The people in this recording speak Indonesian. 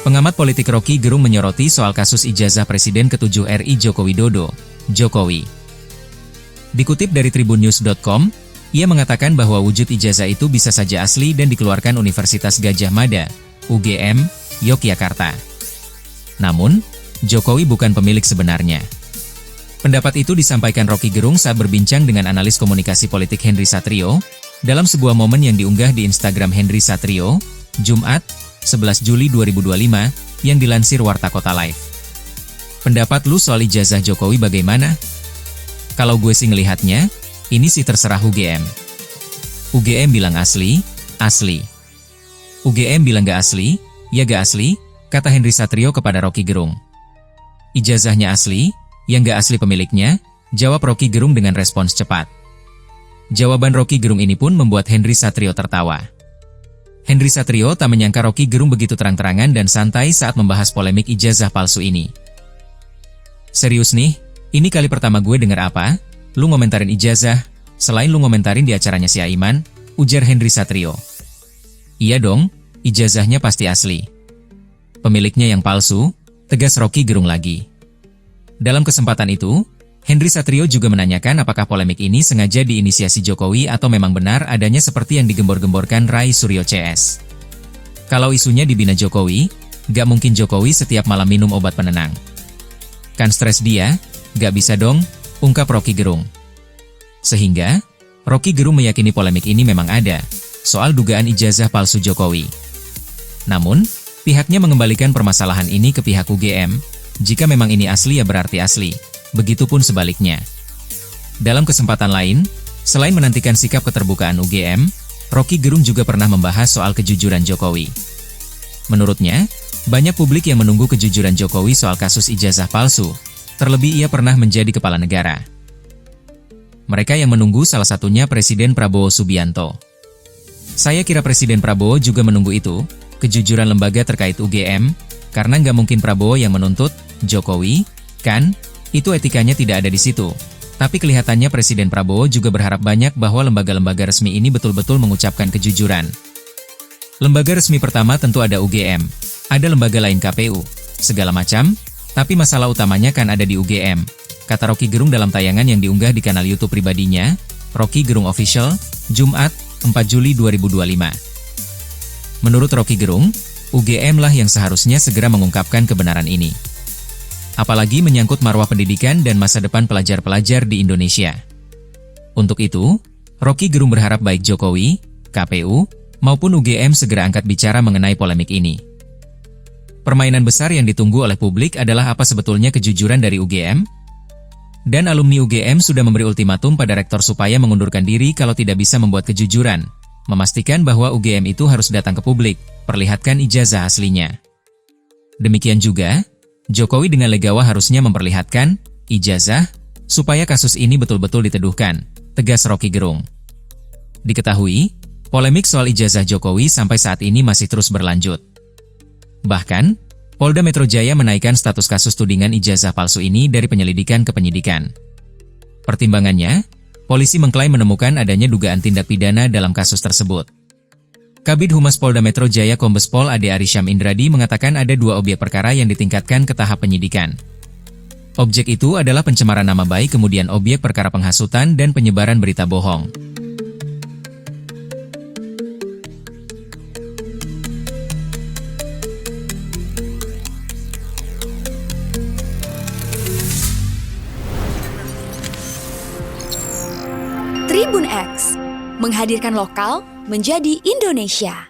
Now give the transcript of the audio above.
Pengamat politik Rocky Gerung menyoroti soal kasus ijazah Presiden ke-7 RI Joko Widodo, Jokowi. Dikutip dari tribunnews.com, ia mengatakan bahwa wujud ijazah itu bisa saja asli dan dikeluarkan Universitas Gadjah Mada, UGM, Yogyakarta. Namun, Jokowi bukan pemilik sebenarnya. Pendapat itu disampaikan Rocky Gerung saat berbincang dengan analis komunikasi politik Henry Satrio, dalam sebuah momen yang diunggah di Instagram Henry Satrio, Jumat, 11 Juli 2025, yang dilansir Warta Kota Live. Pendapat lu soal ijazah Jokowi bagaimana? Kalau gue sih ngelihatnya, ini sih terserah UGM. UGM bilang asli, asli. UGM bilang gak asli, ya gak asli, kata Henry Satrio kepada Rocky Gerung. Ijazahnya asli, yang gak asli pemiliknya, jawab Rocky Gerung dengan respons cepat. Jawaban Rocky Gerung ini pun membuat Henry Satrio tertawa. Henry Satrio tak menyangka Rocky Gerung begitu terang-terangan dan santai saat membahas polemik ijazah palsu ini. Serius nih, ini kali pertama gue denger apa? Lu ngomentarin ijazah, selain lu ngomentarin di acaranya si Aiman, ujar Henry Satrio. Iya dong, ijazahnya pasti asli. Pemiliknya yang palsu, tegas Rocky Gerung lagi. Dalam kesempatan itu, Henry Satrio juga menanyakan apakah polemik ini sengaja diinisiasi Jokowi atau memang benar adanya seperti yang digembor-gemborkan Rai Suryo CS. Kalau isunya dibina Jokowi, gak mungkin Jokowi setiap malam minum obat penenang. Kan stres dia, gak bisa dong, ungkap Rocky Gerung. Sehingga, Rocky Gerung meyakini polemik ini memang ada, soal dugaan ijazah palsu Jokowi. Namun, pihaknya mengembalikan permasalahan ini ke pihak UGM, jika memang ini asli ya berarti asli. Begitupun sebaliknya. Dalam kesempatan lain, selain menantikan sikap keterbukaan UGM, Rocky Gerung juga pernah membahas soal kejujuran Jokowi. Menurutnya, banyak publik yang menunggu kejujuran Jokowi soal kasus ijazah palsu, terlebih ia pernah menjadi kepala negara. Mereka yang menunggu salah satunya Presiden Prabowo Subianto. Saya kira Presiden Prabowo juga menunggu itu, kejujuran lembaga terkait UGM, karena nggak mungkin Prabowo yang menuntut Jokowi, kan? Itu etikanya tidak ada di situ. Tapi kelihatannya Presiden Prabowo juga berharap banyak bahwa lembaga-lembaga resmi ini betul-betul mengucapkan kejujuran. Lembaga resmi pertama tentu ada UGM, ada lembaga lain KPU, segala macam, tapi masalah utamanya kan ada di UGM, kata Rocky Gerung dalam tayangan yang diunggah di kanal YouTube pribadinya, Rocky Gerung Official, Jumat, 4 Juli 2025. Menurut Rocky Gerung, UGM lah yang seharusnya segera mengungkapkan kebenaran ini. Apalagi menyangkut marwah pendidikan dan masa depan pelajar-pelajar di Indonesia. Untuk itu, Rocky Gerung berharap baik Jokowi, KPU, maupun UGM segera angkat bicara mengenai polemik ini. Permainan besar yang ditunggu oleh publik adalah apa sebetulnya kejujuran dari UGM? Dan alumni UGM sudah memberi ultimatum pada rektor supaya mengundurkan diri kalau tidak bisa membuat kejujuran, memastikan bahwa UGM itu harus datang ke publik, perlihatkan ijazah aslinya. Demikian juga, Jokowi dengan legawa harusnya memperlihatkan ijazah, supaya kasus ini betul-betul diteduhkan, tegas Rocky Gerung. Diketahui, polemik soal ijazah Jokowi sampai saat ini masih terus berlanjut. Bahkan, Polda Metro Jaya menaikkan status kasus tudingan ijazah palsu ini dari penyelidikan ke penyidikan. Pertimbangannya, polisi mengklaim menemukan adanya dugaan tindak pidana dalam kasus tersebut. Kabid Humas Polda Metro Jaya Kombes Pol Ade Arysyam Indradi mengatakan ada 2 objek perkara yang ditingkatkan ke tahap penyidikan. Objek itu adalah pencemaran nama baik, kemudian objek perkara penghasutan dan penyebaran berita bohong. Tribun X menghadirkan lokal menjadi Indonesia.